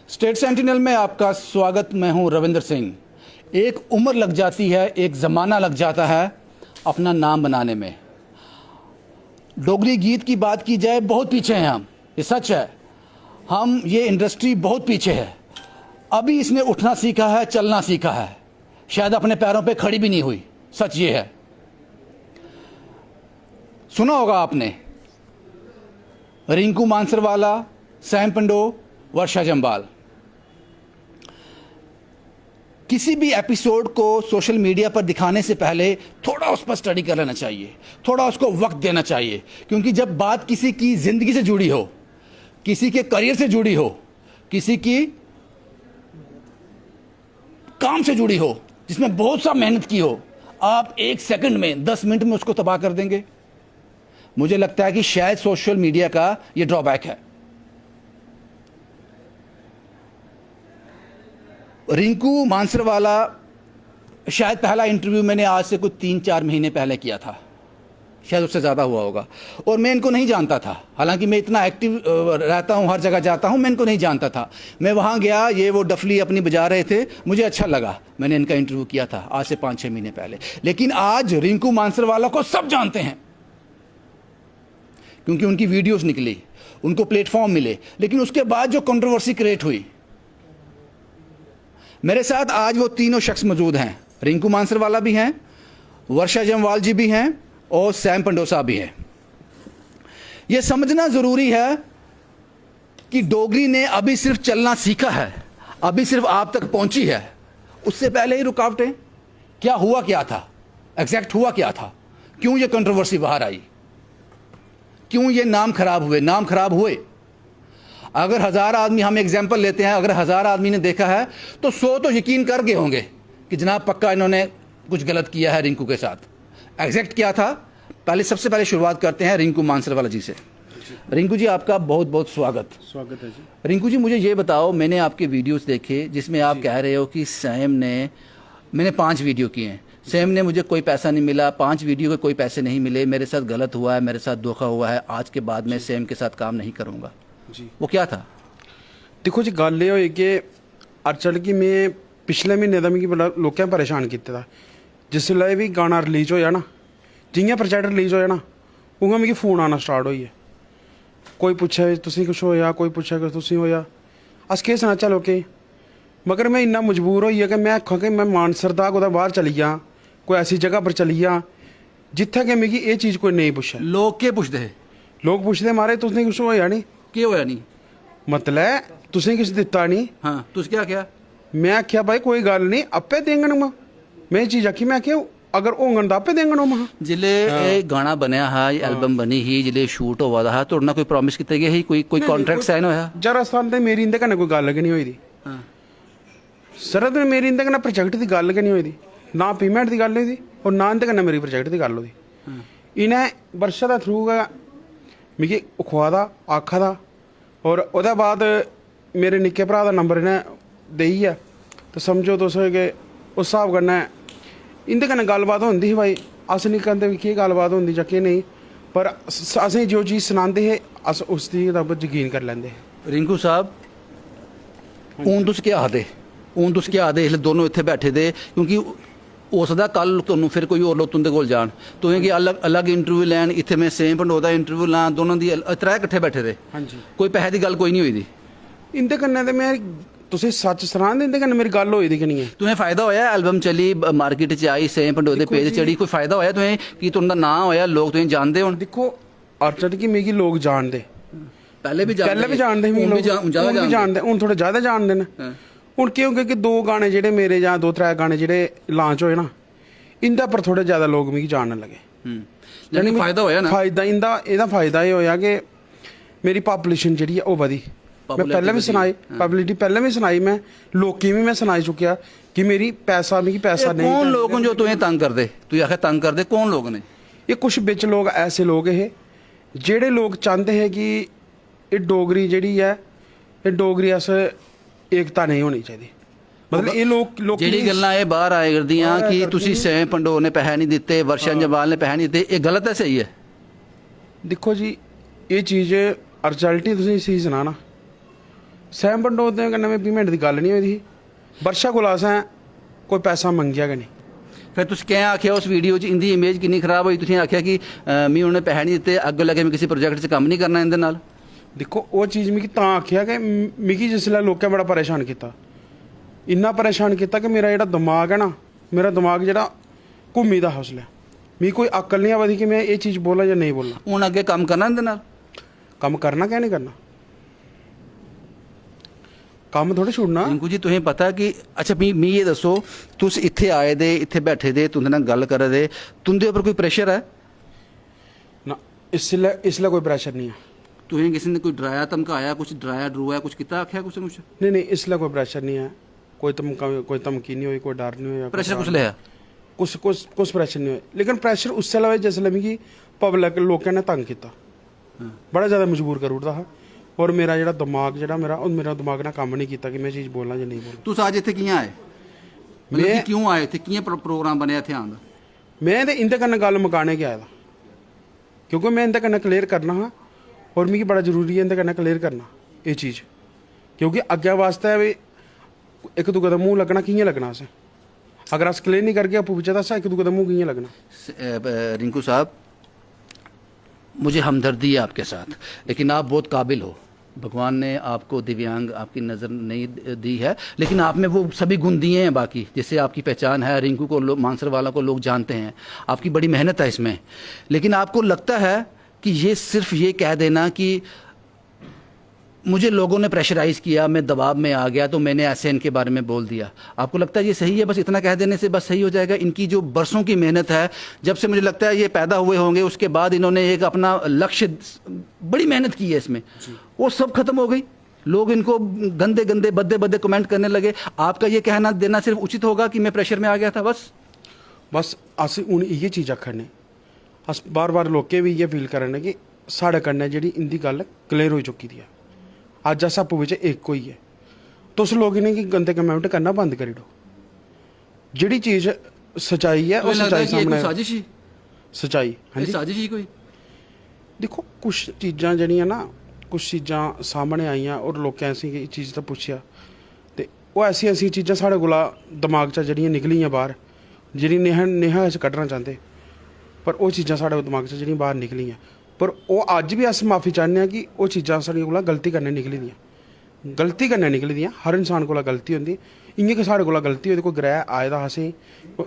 State sentinel में आपका स्वागत। मैं हूं रविंद्र सिंह। एक उम्र लग जाती है, एक ज़माना लग जाता है अपना नाम बनाने में। डोगरी गीत की बात की जाए, बहुत पीछे हैं हम, ये सच है। हम ये इंडस्ट्री बहुत पीछे है। अभी इसने उठना सीखा है, चलना सीखा है, शायद अपने पैरों पे खड़ी भी नहीं हुई। सच ये है। सुना होगा आपने रिंकू मानसरवाला, सैम पंडो, वर्षा जम्वाल। किसी भी एपिसोड को सोशल मीडिया पर दिखाने से पहले थोड़ा उस पर स्टडी कर लेना चाहिए, थोड़ा उसको वक्त देना चाहिए, क्योंकि जब बात किसी की ज़िंदगी से जुड़ी हो, किसी के करियर से जुड़ी हो, किसी की काम से जुड़ी हो, जिसमें बहुत सा मेहनत की हो, आप 1 सेकंड में 10 मिनट में उसको तबाह कर देंगे। मुझे लगता है कि शायद सोशल मीडिया का ये ड्रॉबैक है। रिंकू मानसरवाला शायद पहला इंटरव्यू मैंने आज से कुछ 3-4 महीने पहले किया था, शायद उससे ज़्यादा हुआ होगा। और मैं इनको नहीं जानता था, हालांकि मैं इतना एक्टिव रहता हूँ, हर जगह जाता हूँ। मैं इनको नहीं जानता था। मैं वहाँ गया, ये वो डफली अपनी बजा रहे थे, मुझे अच्छा लगा, मैंने इनका इंटरव्यू किया था आज से 5-6 महीने पहले। लेकिन आज रिंकू मानसरवाला को सब जानते हैं, क्योंकि उनकी वीडियोस निकली, उनको प्लेटफॉर्म मिले। लेकिन उसके बाद जो कंट्रोवर्सी क्रिएट हुई, मेरे साथ आज वो तीनों शख्स मौजूद हैं। रिंकू मानसरवाला भी हैं, वर्षा जम्वाल जी भी हैं और सैम पंडो साहब भी हैं। ये समझना ज़रूरी है कि डोगरी ने अभी सिर्फ चलना सीखा है, अभी सिर्फ आप तक पहुंची है। उससे पहले ही रुकावटें, क्या हुआ, क्या था एग्जैक्ट, हुआ क्या था, क्यों ये कंट्रोवर्सी बाहर आई, क्यों ये नाम खराब हुए। अगर 1000 आदमी, हम एग्जाम्पल लेते हैं, अगर 1000 आदमी ने देखा है तो 100 तो यकीन कर गए होंगे कि जनाब पक्का इन्होंने कुछ गलत किया है रिंकू के साथ। एग्जैक्ट क्या था, सबसे पहले शुरुआत करते हैं रिंकू मानसरवाला जी से। रिंकू जी, आपका बहुत बहुत स्वागत है जी। रिंकू जी, मुझे ये बताओ, मैंने आपके वीडियोस देखे जिसमें आप कह रहे हो कि सैम ने, मैंने 5 वीडियो किए हैं, सैम ने मुझे कोई पैसा नहीं मिला, 5 वीडियो के कोई पैसे नहीं मिले, मेरे साथ गलत हुआ है, मेरे साथ धोखा हुआ है, आज के बाद मैं सैम के साथ काम नहीं करूँगा जी। वो क्या था? देखो जी, गल ये होई कि अर्चल की मैं पिछले महीने का मिगी बड़ा लोकें परेशान किया था। जिसलै भी गाना रिलीज होया ना, जियां प्रोजेक्ट रिलीज होया ना, उ'आं मिगी फोन आना स्टार्ट होई है। कोई पुच्छे तुसीं कुछ होया, कोई पुच्छे कि तुसीं होया। अस केह् सनाचै लोकें। मगर मैं इन्ना मजबूर होई कि मैं आखां कि मैं मानसर दा कुदै बाहर चली जां, कोई ऐसी जगह पर चली जां जित्थै कि मिगी एह् चीज़ कोई नेईं पुच्छे। लोग केह् पुछदे हे? लोग पुछदे महाराज तुसें कुछ होया नहीं, केह् होया नहीं, मतलब तुसें किश दित्ता नहीं। हाँ, तुस क्या क्या? मैं आख्या भाई कोई गल नहीं, आपे देंगन। मैं चीज़ आखी, मैं आख्या अगर होंगन तो आपे देंगन। महा जिले गाना बनया हा, एल्बम बनी ही, जिले शूट होवा दा हा, तुहाडे नाल कोई प्रॉमिस कीते गए ही, कोई कॉन्ट्रैक्ट साइन होया? जरा साल ते मेरी इंदे कन्नै कोई गल गै नहीं होई दी। सर ते मेरी इंदे कन्नै प्रोजेक्ट दी गल गै नहीं होई दी, ना पेमेंट दी गल होई दी और ना इंदे कन्नै मेरी प्रोजेक्ट दी गल होई दी। इन्हें वर्षा दा थ्रू गै मिगी खुआ दा, आखा दा, और ओह्दे बाद मेरे निक्के भ्रा दा नंबर इ'नें देइयै ते समझो तुस कि उस स्हाब कन्नै इंदे कन्नै गल्लबात होंदी ही। भाई अस नहीं कहते केह् गल्लबात होंदी जां केह् नहीं, पर असें जो चीज़ सनांदे हे अस उस चीज़ दा यकीन करी लैंदे हे। रिंकू साहब, हून तुस क्या आखदे? हून तुस क्या आखदे? इसलै दोनों इत्थे बैठे दे, क्योंकि हो सकदा कल तुहानूं फिर कोई होर लोग तुंदे कोल जान, तुसें कि अलग अलग इंटरव्यू लैन, इत्थे मैं सैम पंडो दा इंटरव्यू लां, दोनों दी 3 किट्ठे बैठे दे। हाँ जी। कोई पैसे दी गल कोई नहीं होई दी? इंदे कन्नै ते मैं तुसें सच सनां दे, इंदे कन्नै मेरी गल होई दी कि नहीं है। तुसें फायदा होया? एल्बम चली, मार्केट च आई, सैम पंडो दे पेज चढ़ी, कोई फायदा होया तुसें कि तुंदा नाम होया, लोग तुसें जानदे होन? देखो अर्चल की मिगी लोग जानदे, पहले भी जानदे ही, जानदे, हून थोड़े ज़्यादा जानदे न। हून केह् होंगे कि 2 गाने जेह्ड़े मेरे जां 2-3 गाने जेह्ड़े लांच होए ना, इंदे पर थोड़े ज़्यादा लोग मिगी जानन लगे। यानी फायदा होया ना? फायदा एह्दा फायदा एह् होया कि मेरी पॉपुलेशन जेह्ड़ी है ओह् बधी। मैं पैह्लें भी सनाई, पॉपुलैरिटी पैह्लें भी सनाई, मैं लोकें भी मैं सनाई चुकेआ कि मिगी पैसा नहीं। कौन लोग न जो तुसें तंग करदे? तुसीं आखेआ तंग करदे, कौन लोग ने? ये कुछ बिच लोग ऐसे लोग हे जेह्ड़े लोग चांहदे हे कि एह् डोगरी जेह्ड़ी है, एह् डोगरी अस एकता नहीं होनी चाहिदी। मतलब ये लोग जेह्ड़ी गल्लां एह् बाहर आए करदियां कि तुसीं सैम पंडो ने पैसे नहीं दित्ते, वर्षा जम्वाल ने पैसे नहीं दित्ते, एह् गलत है सही है? दिक्खो जी, ये चीज़ अर्जल्टी तुसें स्हेई सनाना, सैम पंडोत दे कन्नै में पेमेंट दी गल्ल नहीं होई दी वर्षा कोल असें कोई पैसा मंगेआ गै नहीं। फिर तुस कैं आखेआ उस वीडियो च इंदी इमेज किन्नी खराब होई, तुसें आखेआ कि मी उन्हें पैसे नहीं दित्ते, अग्गों लगे मैं किसी प्रोजेक्ट च कम्म नहीं करना इंदे नाल। दिक्खो ओह् चीज़ मिगी तां आखेआ कि मिगी जिसलै लोकें बड़ा परेशान कीता, इन्ना परेशान कीता कि मेरा जेह्ड़ा दमाग है ना, मेरा दमाग जेह्ड़ा घूमी दा हा उसलै, मिगी कोई अक्ल नहीं आवा दी कि मैं ये चीज़ बोलां जां नहीं बोलां। हून अग्गे कम्म करना इंदे नाल? कम्म करना क्या नहीं करना, कम्म थोड़ी छुड़ना। रिंकू जी तुसें पता है कि अच्छा मी ये दसो, तुस इत्थे आए दे, इत्थे बैठे दे, तुंदे नाल गल करा दे, तुंदे उप्पर कोई प्रेशर है? ना इसलै कोई प्रेशर नहीं है। तुसें किसी ने कोई डराया धमकाया, कुछ डराया डरुया, कुछ किता, आखेआ कुछ? नहीं इसलै कोई प्रेशर नहीं है, कोई धमकी नहीं हुई, कोई डर नहीं होया। प्रेशर कुछ लिया? कुछ प्रेशर नहीं होया, लेकिन प्रेशर उसलै होया जिसलै मिगी पब्लिक लोकें ने तंग कीता, बड़ा ज़्यादा मजबूर कर उड़दा हा। और मेरा जेह्ड़ा दमाग जेह्ड़ा मेरा दमाग ने कम्म नहीं कीता कि मैं चीज़ बोलना जां नहीं बोलना। तुस अज इत्थे कि'यां आए? मतलब कि क्यों आए इत्थे, कि'यां प्रोग्राम बनेआ इत्थे आन दा? मैं ते इंदे कन्नै गल्ल मुकाने गै आए दा, क्योंकि मैं इंदे कन्नै क्लियर करना हा और मिगी बड़ा जरूरी है इंदे कन्नै क्लियर करना ये चीज़, क्योंकि अग्गें वास्ते भी इक दूए दा मूंह लग्गना कि'यां लग्गना असें, अगर अस क्लियर नहीं करगे आपूं बिच्चें तां असें इक दूए दा मूंह कि'यां लग्गना। रिंकू साहब, मुझे हमदर्दी है आपके साथ, लेकिन आप बहुत काबिल हो, भगवान ने आपको दिव्यांग आपकी नज़र नहीं दी है, लेकिन आप में वो सभी गुण दिए हैं बाकी, जिससे आपकी पहचान है। रिंकू को लोग, मानसरवाला को लोग जानते हैं, आपकी बड़ी मेहनत है इसमें। लेकिन आपको लगता है कि ये सिर्फ ये कह देना कि मुझे लोगों ने प्रेशराइज़ किया, मैं दबाव में आ गया तो मैंने ऐसे इनके बारे में बोल दिया, आपको लगता है ये सही है? बस इतना कह देने से बस सही हो जाएगा? इनकी जो बरसों की मेहनत है, जब से मुझे लगता है ये पैदा हुए होंगे उसके बाद इन्होंने एक अपना लक्ष्य, बड़ी मेहनत की है इसमें, वो सब खत्म हो गई। लोग इनको गंदे गंदे बद्दे बद्दे कमेंट करने लगे। आपका ये कहना देना सिर्फ उचित होगा कि मैं प्रेशर में आ गया था? बस अस हून इ'यै चीज़ आखने, अस बार बार लोकें भी इ'यै फील करने कि साढ़े कन्नै जेह्ड़ी इंदी गल्ल क्लियर हो चुकी दी है, अज्ज अस आपूं बिच्च इक होई है। तुस लोग इ'नेंगी गंदे कमेंट करना बंद करी ओड़ो, जेह्ड़ी चीज़ सच्चाई है वो सच्चाई सामने, साजिश ही सच्चाई। हाँ जी, साजिश ही कोई। दिक्खो कुछ चीज़ां जेह्ड़ियां ना, कुछ चीज़ां सामने आइयां और लोकें ऐसी चीज़ दा पुच्छेआ ते ओह् ऐसी चीज़ां साढ़े कोला दमाग चा जेह्ड़ियां निकलियां बाहर, जेह्ड़ी नेहा अस कड्ढना चांह्दे, पर ओह् चीज़ां साढ़े दमाग चा जेह्ड़ियां बाहर निकलियां, पर ओह् अज्ज भी अस माफ़ी चाहन्ने आं कि ओह् चीज़ां साढ़े कोला गलती कन्नै निकली दियां, गलती कन्नै निकली दियां। हर इंसान कोला गलती होंदी, इ'यां कि साढ़े कोला गलती होई, कोई ग्रह आए दा हा असें,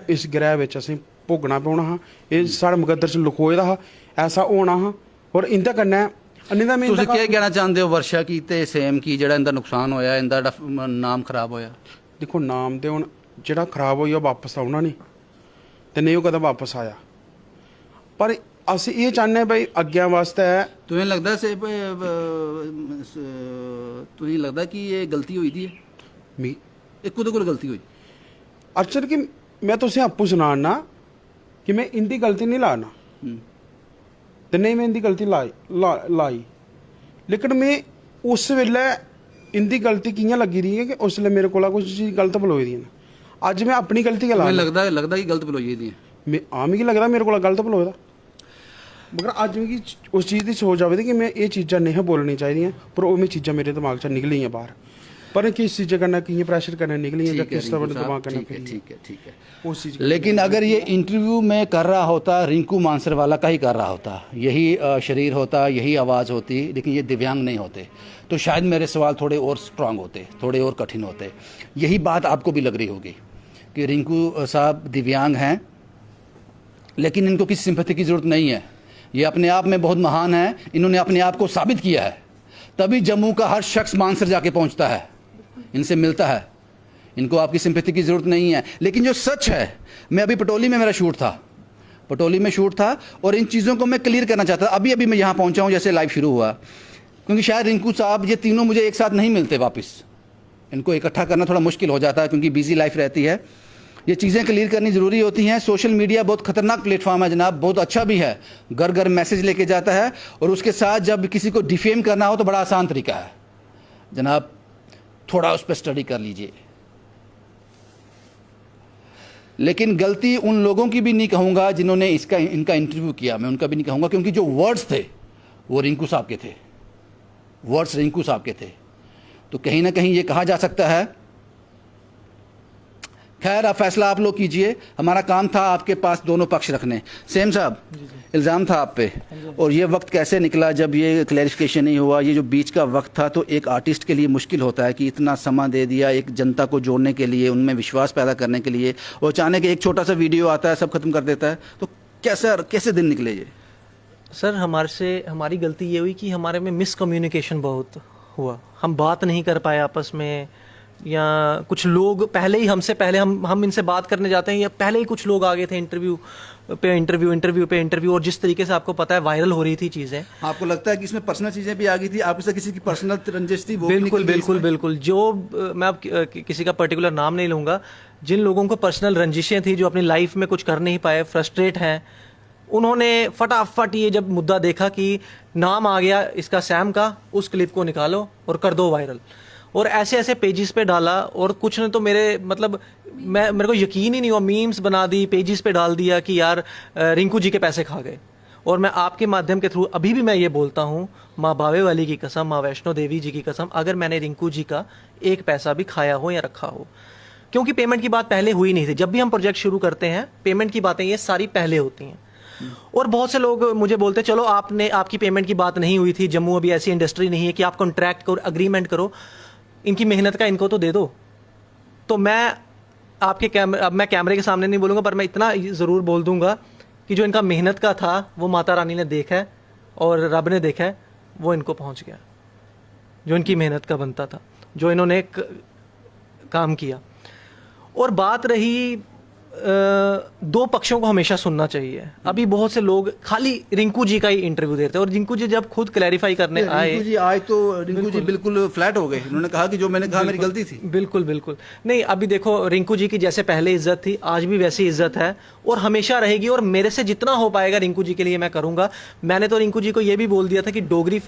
इस ग्रह बिच्च असें भोगना पौना हा, एह् साढ़े मुकद्दर च लखोए दा हा, ऐसा होना हा। और इंदे कन्नै तुसीं केह् कहना चाहते हो वर्षा की ते सेम की, जेह्ड़ा इंदा नुकसान होया, इंदा नाम खराब होया? दिक्खो नाम ते हुण जेह्ड़ा खराब होई ओह् वापस औना नहीं, ते नेईं ओह् कदें वापस आया, पर अस ये चाहने भाई अग्गें वास्ते। तुसें लगदा तुसें लगदा कि ये गलती होई दी है? मी इक कोह्दे कोल गलती होई? अर्चर कि मैं तुसें आपूं सनाना कि मैं इंदी गलती नहीं लाना, ते नहीं मैं इंदी गलती लाई, लेकिन मैं उस वेल्ले इंदी गलती कि'यां लग्गी दी है कि उसलै मेरे कोला कुछ चीज़ गलत पलोई दी है। अज्ज मैं अपनी गलती गै ला, लगदा कि गलत पलोई दी है? मिगी लगदा मेरे कोला गलत पलोए दा, मगर अज्ज मिगी उस चीज़ की सोच आवे दी कि मैं ये चीज़ां नहीं बोलनी चाहिदियां, पर ओह् चीज़ां मेरे दिमाग चा निकलियां बाहर, पर किस चीज़ कन्नै कि'यां प्रेशर कन्नै निकलियां जां किस तरह दिमाग कन्नै फिरी, ठीक है उस चीज़। लेकिन अगर ये इंटरव्यू में कर रहा होता रिंकू मानसरवाला का ही कर रहा होता, यही शरीर होता, यही आवाज़ होती, लेकिन ये दिव्यांग नहीं होते, तो शायद मेरे सवाल थोड़े और स्ट्रांग होते, थोड़े और कठिन होते। यही बात आपको भी लग रही होगी कि रिंकू साहब दिव्यांग हैं, लेकिन इनको किसी सिंपैथी की ज़रूरत नहीं है, ये अपने आप में बहुत महान है, इन्होंने अपने आप को साबित किया है, तभी जम्मू का हर शख्स मानसर जाके पहुंचता है, इनसे मिलता है, इनको आपकी सिंपैथी की ज़रूरत नहीं है। लेकिन जो सच है, मैं अभी पटोली में मेरा शूट था, पटोली में शूट था, और इन चीज़ों को मैं क्लियर करना चाहता था। अभी मैं यहाँ पहुँचा हूँ जैसे लाइव शुरू हुआ, क्योंकि शायद रिंकू साहब ये तीनों मुझे एक साथ नहीं मिलते वापस, इनको इकट्ठा करना थोड़ा मुश्किल हो जाता है क्योंकि बिजी लाइफ रहती है। ये चीज़ें क्लियर करनी ज़रूरी होती हैं। सोशल मीडिया बहुत ख़तरनाक प्लेटफॉर्म है जनाब, बहुत अच्छा भी है, घर घर मैसेज लेके जाता है, और उसके साथ जब किसी को डिफेम करना हो तो बड़ा आसान तरीका है जनाब, थोड़ा उस पर स्टडी कर लीजिए। लेकिन गलती उन लोगों की भी नहीं कहूँगा जिन्होंने इनका इंटरव्यू किया, मैं उनका भी नहीं कहूँगा, क्योंकि जो वर्ड्स थे वो रिंकू साहब के थे, वर्ड्स रिंकू साहब के थे। तो कहीं ना कहीं ये कहा जा सकता है, खैर अब फैसला आप लोग कीजिए, हमारा काम था आपके पास दोनों पक्ष रखने। सेम साहब, इल्ज़ाम था आप पे, और ये वक्त कैसे निकला जब ये क्लैरिफिकेशन नहीं हुआ? ये जो बीच का वक्त था, तो एक आर्टिस्ट के लिए मुश्किल होता है कि इतना समा दे दिया एक जनता को जोड़ने के लिए, उनमें विश्वास पैदा करने के लिए, और अचानक एक छोटा सा वीडियो आता है, सब खत्म कर देता है। तो कैसे दिन निकले ये? सर हमारी गलती ये हुई कि हमारे में मिसकम्युनिकेशन बहुत हुआ। हम बात नहीं कर पाए आपस में, या कुछ लोग पहले ही हमसे पहले हम इनसे बात करने जाते हैं, या पहले ही कुछ लोग आ गए थे इंटरव्यू पे इंटरव्यू, और जिस तरीके से आपको पता है वायरल हो रही थी चीज़ें। आपको लगता है कि इसमें पर्सनल चीज़ें भी आ गई थी, आपसे किसी की पर्सनल रंजिश थी? वो बिल्कुल। जो मैं अब किसी का पर्टिकुलर नाम नहीं लूँगा, जिन लोगों को पर्सनल रंजिशें थी, जो अपनी लाइफ में कुछ कर नहीं पाए, फ्रस्ट्रेट हैं, उन्होंने फटाफट ये जब मुद्दा देखा कि नाम आ गया इसका सैम का, उस क्लिप को निकालो और कर दो वायरल, और ऐसे पेजेस पे डाला। और कुछ ने तो मेरे को यकीन ही नहीं हुआ, मीम्स बना दी, पेजेस पे डाल दिया कि यार रिंकू जी के पैसे खा गए। और मैं आपके माध्यम के थ्रू अभी भी मैं ये बोलता हूँ, माँ बावे वाली की कसम, माँ वैष्णो देवी जी की कसम, अगर मैंने रिंकू जी का एक पैसा भी खाया हो या रखा हो, क्योंकि पेमेंट की बात पहले हुई नहीं थी। जब भी हम प्रोजेक्ट शुरू करते हैं, पेमेंट की बातें ये सारी पहले होती हैं। और बहुत से लोग मुझे बोलते, चलो आपकी पेमेंट की बात नहीं हुई थी, जम्मू अभी ऐसी इंडस्ट्री नहीं है कि आप कॉन्ट्रैक्ट करो, अग्रीमेंट करो, इनकी मेहनत का इनको तो दे दो। तो मैं अब मैं कैमरे के सामने नहीं बोलूँगा, पर मैं इतना ज़रूर बोल दूंगा कि जो इनका मेहनत का था वो माता रानी ने देखा है और रब ने देखा है, वो इनको पहुंच गया, जो इनकी मेहनत का बनता था, जो इन्होंने काम किया। और बात रही दो पक्षों को हमेशा सुनना चाहिए। अभी बहुत से लोग खाली रिंकू जी का ही इंटरव्यू देते हैं, और रिंकू जी जब खुद क्लैरिफाई करने आए तो रिंकू जी बिल्कुल फ्लैट हो गए। उन्होंने कहा कि जो मैंने कहा मेरी गलती थी। बिल्कुल नहीं, अभी देखो रिंकू जी की जैसे पहले इज्जत थी, आज भी वैसी इज्जत है और हमेशा रहेगी। और मेरे से जितना हो पाएगा रिंकू जी के लिए मैं करूंगा। मैंने तो रिंकू जी को यह भी बोल दिया था कि डोगरी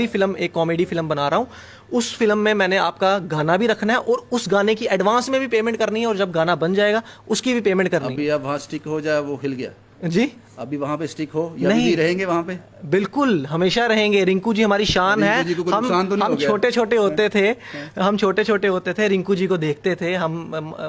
फिल्म एक कॉमेडी फिल्म बना रहा हूँ, उस फिल्म में मैंने आपका गाना भी रखना है, और उस गाने की एडवांस में भी पेमेंट करनी है, और जब गाना बन जाएगा उसकी भी पेमेंट करनी है। अभी अब वहाँ स्टिक हो जाए, वो हिल गया जी, अभी वहाँ पे स्टिक हो या नहीं रहेंगे वहाँ पे? बिल्कुल हमेशा रहेंगे। रिंकू जी हमारी शान है। हम छोटे छोटे होते थे, रिंकू जी को देखते थे, हम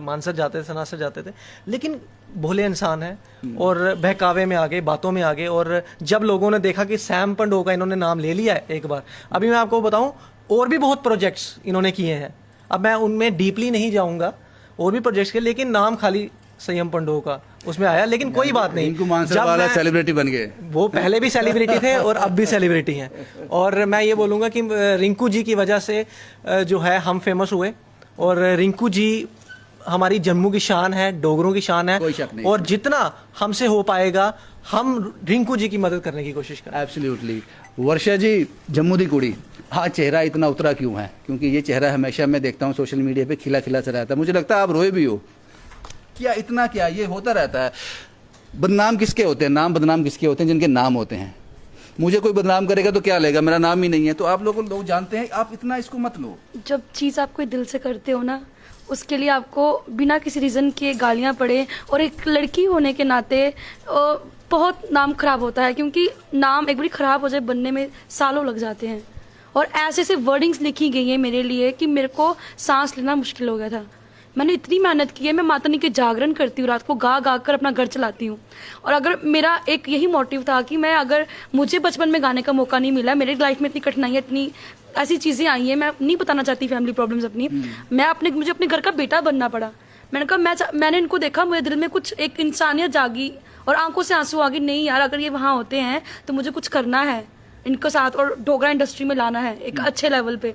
मानसर जाते थे, सनासर जाते थे, लेकिन भोले इंसान है और बहकावे में आ गए, बातों में आ गए। और जब लोगों ने देखा कि सैम पंडो का इन्होंने नाम ले लिया है एक बार, अभी मैं आपको बताऊं और भी बहुत प्रोजेक्ट्स इन्होंने किए हैं, अब मैं उनमें डीपली नहीं जाऊंगा, और भी प्रोजेक्ट्स के, लेकिन नाम खाली संयम पंडो का उसमें आया। लेकिन कोई बात नहीं, रिंकू मानसर वाला सेलिब्रिटी बन गए। वो पहले भी सेलिब्रिटी थे और अब भी सेलिब्रिटी हैं। और मैं ये बोलूँगा कि रिंकू जी की वजह से जो है हम फेमस हुए, और रिंकू जी हमारी जम्मू की शान है, डोगरों की शान है, और जितना हमसे हो पाएगा हम रिंकू जी की मदद करने की कोशिश करें। एब्सोल्युटली। वर्षा जी, जम्मू दी कुड़ी, हाँ चेहरा इतना उतरा क्यों है? क्योंकि ये चेहरा हमेशा मैं देखता हूँ सोशल मीडिया पे खिला खिला सा रहता है, मुझे लगता है आप रोए भी हो। क्या ये होता रहता है? बदनाम किसके होते हैं? नाम बदनाम किसके होते हैं? जिनके नाम होते हैं। मुझे कोई बदनाम करेगा तो क्या लेगा, मेरा नाम ही नहीं है। तो आप लोग जानते हैं, आप इतना इसको मत लो। जब चीज़ आप कोई दिल से करते हो ना, उसके लिए आपको बिना किसी रीज़न के गालियाँ पड़े, और एक लड़की होने के नाते बहुत नाम खराब होता है, क्योंकि नाम एक बार खराब हो जाए बनने में सालों लग जाते हैं। और ऐसे ऐसे वर्डिंग्स लिखी गई हैं मेरे लिए कि मेरे को सांस लेना मुश्किल हो गया था। मैंने इतनी मेहनत की है, मैं माता रानी के जागरण करती हूँ, रात को गा गा कर अपना घर चलाती हूँ। और अगर मेरा एक यही मोटिव था कि मैं, अगर मुझे बचपन में गाने का मौका नहीं मिला, मेरी लाइफ में इतनी कठिनाइयाँ, इतनी ऐसी चीज़ें आई हैं, मैं नहीं बताना चाहती फैमिली प्रॉब्लम्स अपनी, मुझे अपने घर का बेटा बनना पड़ा। मैंने कहा मैंने इनको देखा, मेरे दिल में कुछ एक इंसानियत जागी और आंखों से आंसू आ गए। नहीं यार, अगर ये वहाँ होते हैं तो मुझे कुछ करना है इनके साथ, और डोगरा इंडस्ट्री में लाना है एक अच्छे लेवल पे।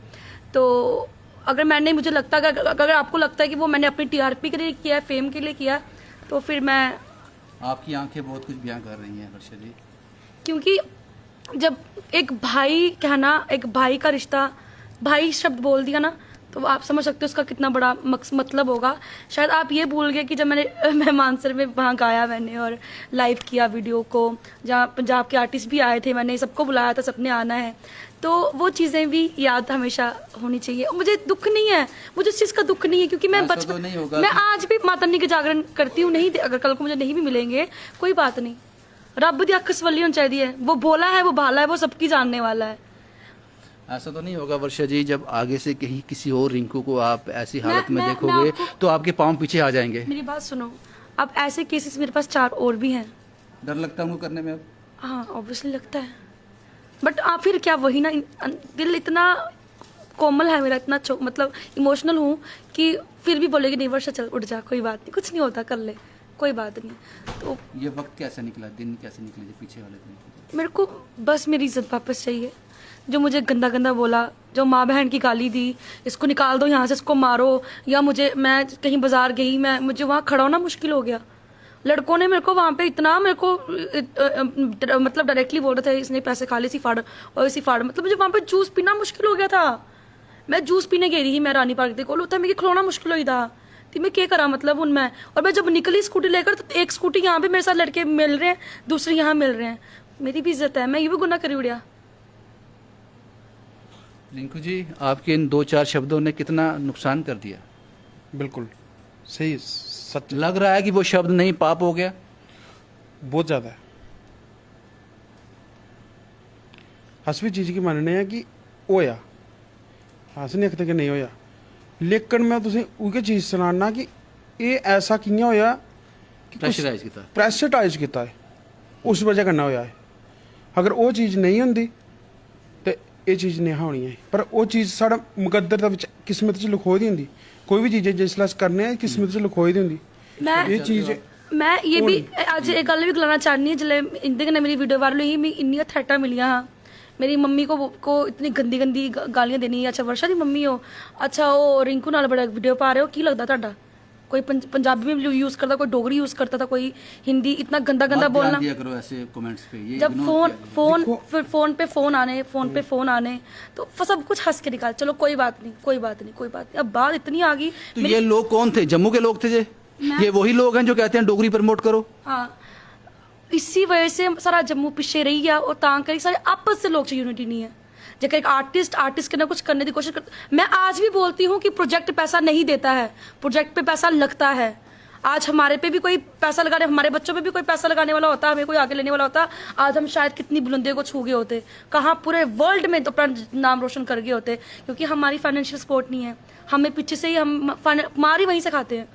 तो अगर मुझे लगता है, अगर आपको लगता है कि वो मैंने अपनी टीआरपी के लिए किया है, फेम के लिए किया, तो फिर मैं। आपकी आंखें बहुत कुछ बयां कर रही हैं वर्षा जी। क्योंकि जब एक भाई एक भाई का रिश्ता, भाई शब्द बोल दिया ना, तो आप समझ सकते हो उसका कितना बड़ा मतलब होगा। शायद आप ये भूल गए कि जब मैं मानसर में वहाँ गाया मैंने और लाइव किया वीडियो को, जहाँ पंजाब के आर्टिस्ट भी आए थे, मैंने सबको बुलाया था, सबने आना है, तो वो चीज़ें भी याद हमेशा होनी चाहिए। मुझे दुख नहीं है, मुझे उस चीज़ का दुख नहीं है, क्योंकि मैं बचपन मैं आज भी माता रानी के जागरण करती हूँ। नहीं, अगर कल को मुझे नहीं भी मिलेंगे कोई बात नहीं, रब दी अख सवली होनी चाहिए है, वो भोला है, वो भाला है, वो सबकी जानने वाला है। ऐसा तो नहीं होगा वर्षा जी, जब आगे से कहीं किसी और रिंकू को आप ऐसी हालत में मैं देखोगे आपको- तो आपके पाँव पीछे आ जाएंगे। मेरी बात सुनो, अब ऐसे केसेस मेरे पास 4 और भी हैं। डर लगता है उनको करने में अब? हाँ ऑब्वियसली लगता है, बट आप फिर क्या वही ना, दिल इतना कोमल है मेरा, इतना मतलब इमोशनल हूँ कि फिर भी बोलेगी नहीं वर्षा चल उठ जा, कोई बात नहीं, कुछ नहीं होता, कर ले, कोई बात नहीं। तो ये वक्त कैसे निकला, दिन कैसे निकले जो पीछे वाले दिन? मेरे को बस मेरी इज्जत वापस चाहिए। जो मुझे गंदा गंदा बोला, जो माँ बहन की गाली दी, इसको निकाल दो यहाँ से, इसको मारो, या मैं कहीं बाजार गई, मुझे वहाँ खड़ा होना मुश्किल हो गया। लड़कों ने मेरे को वहाँ पे इतना मेरे को मतलब डायरेक्टली बोल रहे थे इसने पैसे खा लिए, इसी फाड़ और इसी फाड़, मतलब मुझे वहाँ पे जूस पीना मुश्किल हो गया था। मैं जूस पीने गई रही, मैं रानी पार्क के कोल होता मेरे खिलौना मुश्किल हुई था, तो मैं क्या करा मतलब उनमें। और मैं जब निकली स्कूटी लेकर तो एक स्कूटी यहाँ पे मेरे साथ लड़के मिल रहे हैं, दूसरी यहाँ मिल रहे हैं, मेरी भी इज्जत है, मैं ये भी गुनाह करी उड़िया। रिंकू जी, आपके इन 2-4 शब्दों ने कितना नुकसान कर दिया? बिल्कुल सही, सच, लग रहा है कि वो शब्द नहीं पाप हो गया। बहुत ज़्यादा है। अस भी चीज़ की मनने हैं कि होया, अस नहीं आखते कि नहीं होया, लेकिन मैं तुसें उ'ऐ चीज़ सनाना कि ये ऐसा कि'यां होया कि प्रेशराइज किया। प्रेशराइज किया है, उस वजह कन्नै होया है। अगर वो चीज़ नहीं होंदी तो ये चीज़ नहीं होनी है, पर वो चीज़ साढ़ा मुकद्दर दा किस्मत च लिखोई दी होंदी। कोई भी चीज़ जिसलै अस करने आं किस्मत च लिखोई दी होंदी। ये चीज़ मैं ये भी अज एक गल भी गलाना चाहनी जिसले इंदे कन्नै मेरी वीडियो वायरल हुई, मिगी इन्नियां थ्रेटां मिलियां हां, मेरी मम्मी को इतनी गंदी गंदी गालियां देनी। अच्छा वर्षा दी मम्मी हो, अच्छा वो रिंकू नाल बड़ा वीडियो पा रहे हो, की लगदा तुहाडा? कोई पंजाबी में यूज करता, कोई डोगरी यूज करता था, कोई हिंदी, इतना गंदा गंदा बोलना। दिया करो ऐसे कमेंट्स पे, ये जब ignore किया करो। फोन पे फोन आने तो सब कुछ हंस के निकाल, चलो कोई बात नहीं, कोई बात नहीं, कोई बात नहीं। अब बात इतनी आ गई। तो ये लोग कौन थे? जम्मू के लोग थे ये वही लोग हैं जो कहते हैं डोगरी प्रमोट करो। हाँ, इसी वजह से सारा जम्मू पिछे रही गया, और तां करी सारे आपस से लोग च यूनिटी नहीं है। जेकर एक आर्टिस्ट के ना कुछ करने की कोशिश कर, मैं आज भी बोलती हूँ कि प्रोजेक्ट पैसा नहीं देता है, प्रोजेक्ट पे पैसा लगता है। आज हमारे पे भी कोई पैसा लगाने, हमारे बच्चों पे भी कोई पैसा लगाने वाला होता, हमें कोई आगे लेने वाला होता, आज हम शायद कितनी बुलंदियों को छू गए होते, कहाँ पूरे वर्ल्ड में तो अपना नाम रोशन कर गए होते। क्योंकि हमारी फाइनेंशियल सपोर्ट नहीं है, हमें पीछे से ही हम मार ही वहीं से खाते हैं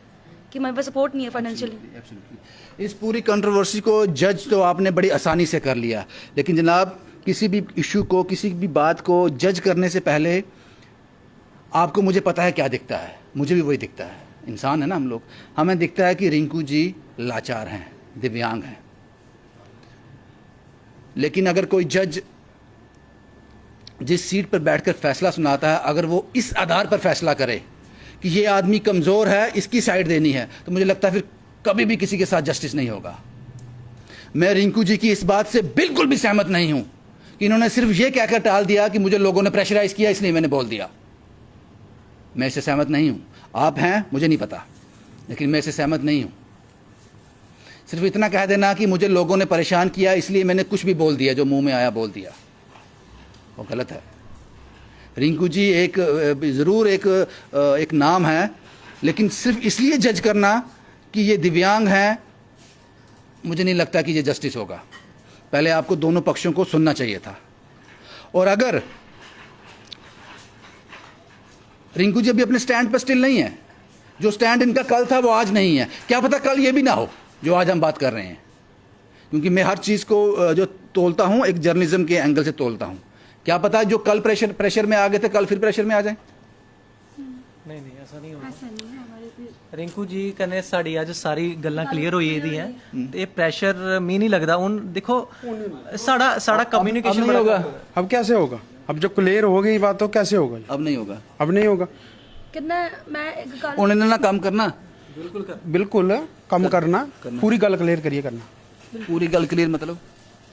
कि हमारे पास सपोर्ट नहीं है फाइनेंशियली। इस पूरी कंट्रोवर्सी को जज तो आपने बड़ी आसानी से कर लिया, लेकिन जनाब किसी भी इशू को, किसी भी बात को जज करने से पहले आपको, मुझे पता है क्या दिखता है, मुझे भी वही दिखता है, इंसान है ना हम लोग, हमें दिखता है कि रिंकू जी लाचार हैं, दिव्यांग हैं। लेकिन अगर कोई जज जिस सीट पर बैठकर फैसला सुनाता है, अगर वो इस आधार पर फैसला करे कि ये आदमी कमज़ोर है, इसकी साइड देनी है, तो मुझे लगता है फिर कभी भी किसी के साथ जस्टिस नहीं होगा। मैं रिंकू जी की इस बात से बिल्कुल भी सहमत नहीं हूं कि इन्होंने सिर्फ ये कहकर टाल दिया कि मुझे लोगों ने प्रेशराइज किया इसलिए मैंने बोल दिया। मैं इससे सहमत नहीं हूं। आप हैं मुझे नहीं पता, लेकिन मैं इससे सहमत नहीं हूं। सिर्फ इतना कह देना कि मुझे लोगों ने परेशान किया इसलिए मैंने कुछ भी बोल दिया, जो मुंह में आया बोल दिया, वो गलत है। रिंकू जी ज़रूर एक नाम है, लेकिन सिर्फ इसलिए जज करना कि ये दिव्यांग हैं, मुझे नहीं लगता कि ये जस्टिस होगा। पहले आपको दोनों पक्षों को सुनना चाहिए था। और अगर रिंकू जी अभी अपने स्टैंड पर स्टिल नहीं है, जो स्टैंड इनका कल था वो आज नहीं है, क्या पता कल ये भी ना हो जो आज हम बात कर रहे हैं। क्योंकि मैं हर चीज़ को जो तोलता हूँ एक जर्नलिज्म के एंगल से तोलता हूँ। क्या पता जो कल प्रेशर में आ गए थे कल फिर प्रेशर में आ जाए। नहीं ऐसा नहीं होगा। रिंकू जी कन्नै साड़ी अज सारी गल्लां क्लियर होई गेदियां, ते प्रेशर मी नहीं लगदा। हुन देखो साड़ा कम्युनिकेशन नहीं होगा। अब कैसे होगा? अब जब क्लियर हो गई बात तो कैसे होगा? अब नहीं होगा, अब नहीं होगा। कितना मैं एक गल उन्होंने ना काम करना, बिल्कुल कम करना, पूरी गल क्लियर करिए करना। पूरी गल क्लियर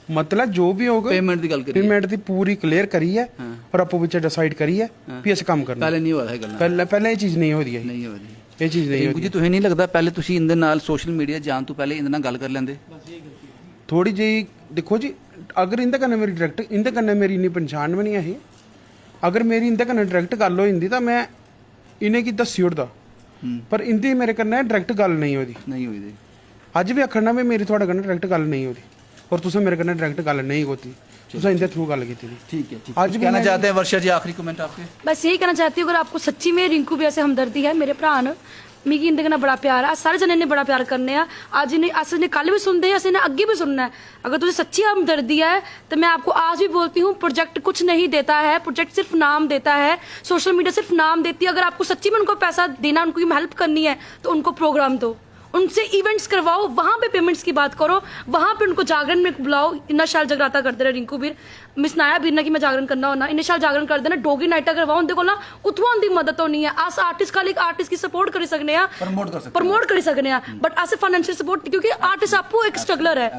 मतलब जो भी होगा पेमेंट की गल करिए, पेमेंट दी पूरी क्लियर करिए और आपो विच डिसाइड करिए भी अस काम करना। पहले नहीं हुआ है गल, पहले ये चीज़ नहीं होती है, नहीं हो रही ये चीज़ नहीं रिंकू होती। जी तुहें नहीं लगदा पहले ਤੁਸੀਂ ਇਹਦੇ ਨਾਲ ਸੋਸ਼ਲ ਮੀਡੀਆ ਜਾਣ ਤੋਂ ਪਹਿਲੇ ਇਹਦੇ ਨਾਲ ਗੱਲ ਕਰ ਲੈਂਦੇ? थोड़ी जी देखो जी, अगर इंदे कन्नै मेरी डायरैक्ट इंदे कन्नै मेरी इन्नी पहचान भी नहीं है, अगर मेरी इंदे कन्नै डायरैक्ट गल होई जंदी तां मैं इन्हें की दस्सी ओड़दा, पर इंदी मेरे कन्नै डायरैक्ट गल नहीं होती। नहीं हुई दी। अज भी आखना भी मेरी थोड़े कन्नै डायरैक्ट गल नहीं होती और तुसें मेरे कन्नै डायरैक्ट गल नहीं होती। ਤੁਸੀਂ ਇਹਦੇ ਥਰੂ ਗੱਲ ਕੀਤੀ ਸੀ ठीक है ठीक आज है भी कहना मैं- चाहते हैं वर्षा जी आखिरी कमेंट आपके बस यही कहना चाहती हूँ अगर आपको सच्ची में रिंकू भी ऐसे हमदर्दी है मेरे भरा न मिगी इंदे कन्नै बड़ा प्यार है सारे जने ने बड़ा प्यार करने आ अज इन्हें अस इन्हें कल भी सुनते हैं अस इन्हें अगे भी सुनना है अगर तुझे सच्ची हमदर्दी है तो मैं आपको आज भी बोलती हूँ प्रोजेक्ट कुछ नहीं देता है प्रोजेक्ट सिर्फ नाम देता है सोशल मीडिया सिर्फ नाम देती है अगर आपको सच्ची में उनको पैसा देना उनको हेल्प करनी है तो उनको प्रोग्राम दो उनसे इवेंट्स करवाओ वहां पे पेमेंट्स की बात करो वहां पे उनको जागरण में बुलाओ इन्ना शैल जगराता करते रहे रिंकू वीर मिस नाया वीर ने कि मैं जागरण करना होना इन्ने शैल जागरण कर देना डोगी नाइटा करवाओ उनके कोल ना उत्थों उनकी मदद होनी है अस आर्टिस्ट का आर्टिस्ट की सपोर्ट करी सकने आ प्रमोट करी सकने आ बट अस फाइनेंशियल सपोर्ट क्योंकि आर्टिस्ट आपको एक स्ट्रगलर है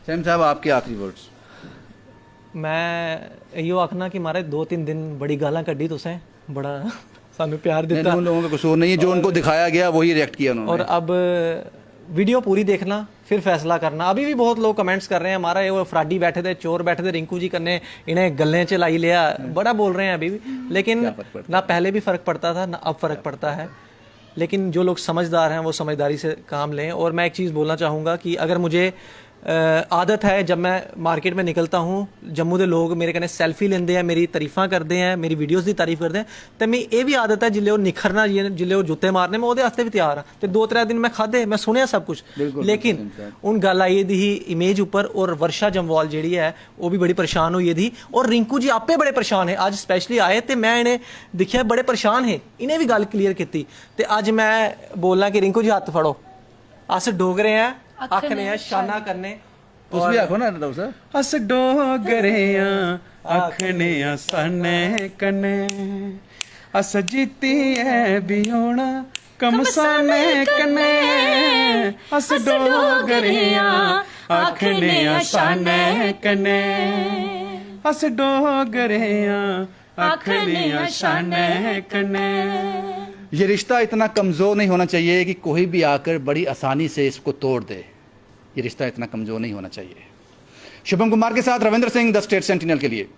सैम साहब आपके आखिरी वर्ड्स मैं इहो आखना कि मारे 2-3 दिन बड़ी गालां कड्डी तुसें बड़ा सानू प्यार नहीं, दिता उन लोगों का कसूर नहीं है जो उनको दिखाया गया वही रिएक्ट किया उन्होंने और अब वीडियो पूरी देखना फिर फैसला करना अभी भी बहुत लोग कमेंट्स कर रहे हैं हमारा ये वो फ्राडी बैठे थे चोर बैठे थे रिंकू जी करने इन्हें गल्ले च लाई लिया बड़ा बोल रहे हैं अभी भी लेकिन ना पहले भी फर्क पड़ता था ना अब फर्क पड़ता है लेकिन जो लोग समझदार हैं वो समझदारी से काम लें और मैं एक चीज़ बोलना चाहूँगा कि अगर मुझे आदत है जब मैं मार्केट में निकलता हूँ जम्मू के लोग मेरे कन्नै सैल्फी लेंदे हैं मेरी तारीफां करते हैं मेरी वीडियोज़ की तारीफ करते हैं तो मैं ये भी आदत है जिल्ले वो निखरना जिल्ले वो जुत्ते मारने मैं ਉਹਦੇ वास्ते भी तैयार हाँ तो 2-3 दिन मैं खाधे मैं सुनिया सब कुछ लेकिन उन गल आई दी ही इमेज उपर और वर्षा जम्वाल जी है वो भी बड़ी परेशान हुई थी और रिंकू जी आपे बड़े परेशान है अज स्पैशली आए तो मैं इन्हें दिखिया बड़े परेशान है इन्हें भी गल क्लीयर की तो अज मैं बोलना कि रिंकू जी हाथ फड़ो अस डोगरे हैं आखने हैं शाना करने उस भी आखो ना डॉक्टर साहब अस डोगरे आखने साने कने अस जीती है भी होना कमसाने कने अस डोगरे आखने साने कने अस डोगरे आखने साने कने ये रिश्ता इतना कमज़ोर नहीं होना चाहिए कि कोई भी आकर बड़ी आसानी से इसको तोड़ दे ये रिश्ता इतना कमज़ोर नहीं होना चाहिए शुभम कुमार के साथ Ravindra Singh the state sentinel के लिए